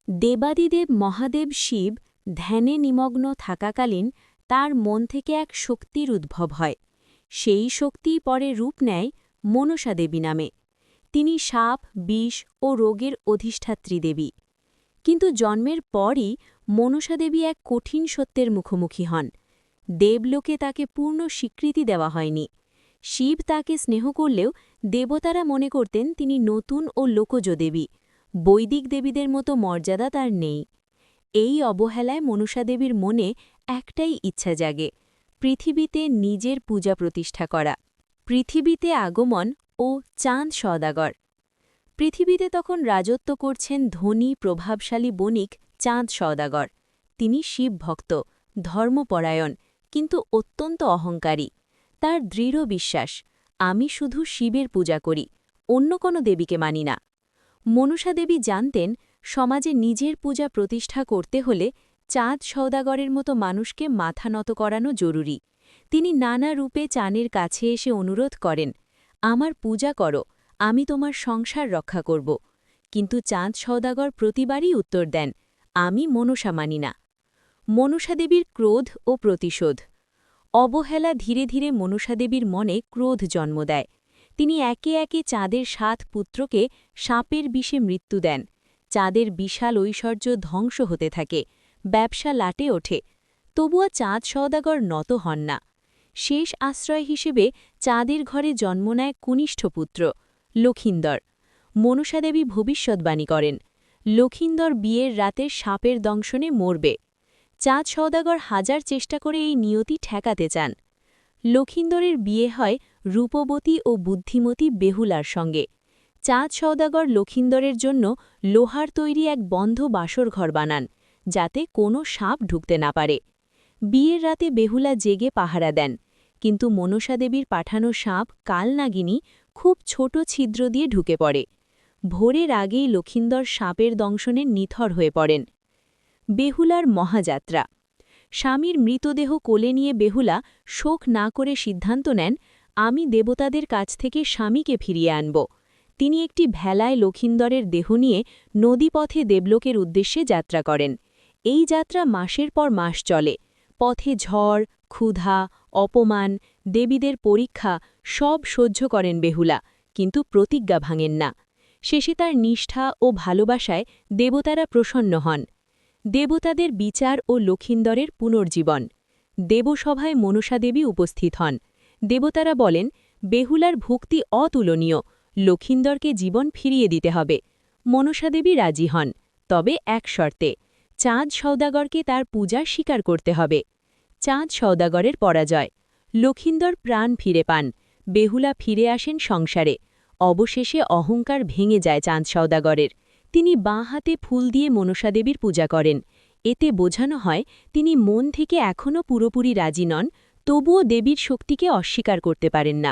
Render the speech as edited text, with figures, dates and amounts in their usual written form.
দেবাদিদেব মহাদেব শিব ধ্যানে নিমগ্ন থাকাকালীন তার মন থেকে এক শক্তির উদ্ভব হয়। সেই শক্তিই পরে রূপ নেয় মনসা দেবী নামে। তিনি সাপ, বিষ ও রোগের অধিষ্ঠাত্রী দেবী। কিন্তু জন্মের পরই মনসা দেবী এক কঠিন সত্যের মুখোমুখি হন। দেবলোকে তাকে পূর্ণ স্বীকৃতি দেওয়া হয়নি। শিব তাকে স্নেহ করলেও দেবতারা মনে করতেন তিনি নতুন ও লোকজ দেবী। বৈদিক দেবীদের মতো মর্যাদা তার নেই। এই অবহেলায় মনসা দেবীর মনে একটাই ইচ্ছা জাগে, পৃথিবীতে নিজের পূজা প্রতিষ্ঠা করা। পৃথিবীতে আগমন ও চাঁদ সওদাগর। পৃথিবীতে তখন রাজত্ব করছেন ধনী প্রভাবশালী বণিক চাঁদ সওদাগর। তিনি শিবভক্ত, ধর্মপরায়ণ, কিন্তু অত্যন্ত অহংকারী। তার দৃঢ় বিশ্বাস, আমি শুধু শিবের পূজা করি, অন্য কোনো দেবীকে মানি না। মনসা দেবী জানতেন সমাজে নিজের পূজা প্রতিষ্ঠা করতে হলে চাঁদ সওদাগরের মতো মানুষকে মাথা নত করানো জরুরি। তিনি নানা রূপে চাঁদের কাছে এসে অনুরোধ করেন, আমার পূজা করো, আমি তোমার সংসার রক্ষা করব। কিন্তু চাঁদ সওদাগর প্রতিবারই উত্তর দেন, আমি মনসা মানি না। মনসা দেবীর ক্রোধ ও প্রতিশোধ। অবহেলা ধীরে ধীরে মনসা দেবীর মনে ক্রোধ জন্ম দেয়। তিনি একে একে চাঁদের ৭ পুত্রকে সাপের বিষে মৃত্যু দেন। চাঁদের বিশাল ঐশ্বর্য ধ্বংস হতে থাকে, ব্যবসা লাটে ওঠে। তবুও চাঁদ সওদাগর নত হন না। শেষ আশ্রয় হিসেবে চাঁদের ঘরে জন্ম নেয় কনিষ্ঠ পুত্র লক্ষিন্দর। মনসা দেবী ভবিষ্যদ্বাণী করেন, লক্ষিন্দর বিয়ের রাতে সাপের দংশনে মরবে। চাঁদ সওদাগর হাজার চেষ্টা করে এই নিয়তি ঠেকাতে চান। লক্ষিন্দরের বিয়ে হয় রূপবতী ও বুদ্ধিমতী বেহুলার সঙ্গে। চাঁদ সওদাগর লক্ষিন্দরের জন্য লোহার তৈরি এক বন্ধ বাসরঘর বানান, যাতে কোনো সাপ ঢুকতে না পারে। বিয়ের রাতে বেহুলা জেগে পাহারা দেন, কিন্তু মনসা দেবীর পাঠানো সাপ কালনাগিনী খুব ছোট ছিদ্র দিয়ে ঢুকে পড়ে। ভোরের আগেই লক্ষিন্দর সাপের দংশনে নিথর হয়ে পড়েন। বেহুলার মহাযাত্রা। স্বামীর মৃতদেহ কোলে নিয়ে বেহুলা শোক না করে সিদ্ধান্ত নেন, আমি দেবতাদের কাছ থেকে স্বামীকে ফিরিয়ে আনব। তিনি একটি ভেলায় লক্ষিন্দরের দেহ নিয়ে নদীপথে দেবলোকের উদ্দেশ্যে যাত্রা করেন। এই যাত্রা মাসের পর মাস চলে। পথে ঝড়, ক্ষুধা, অপমান, দেবীদের পরীক্ষা সব সহ্য করেন বেহুলা, কিন্তু প্রতিজ্ঞা ভাঙেন না। শেষে তার নিষ্ঠা ও ভালোবাসায় দেবতারা প্রসন্ন হন। দেবতাদের বিচার ও লক্ষিন্দরের পুনর্জীবন। দেবসভায় মনসা দেবী উপস্থিত হন। দেবতারা বলেন, বেহুলার ভক্তি অতুলনীয়, লক্ষিন্দরকে জীবন ফিরিয়ে দিতে হবে। মনসা দেবী রাজি হন, তবে এক শর্তে, চাঁদ সওদাগরকে তার পূজা স্বীকার করতে হবে। চাঁদ সওদাগরের পরাজয়। লক্ষিন্দর প্রাণ ফিরে পান, বেহুলা ফিরে আসেন সংসারে। অবশেষে অহংকার ভেঙে যায় চাঁদ সওদাগরের। তিনি বাঁ হাতে ফুল দিয়ে মনসা দেবীর পূজা করেন। এতে বোঝানো হয় তিনি মন থেকে এখনও পুরোপুরি রাজি নন, তবুও দেবীর শক্তিকে অস্বীকার করতে পারেন না।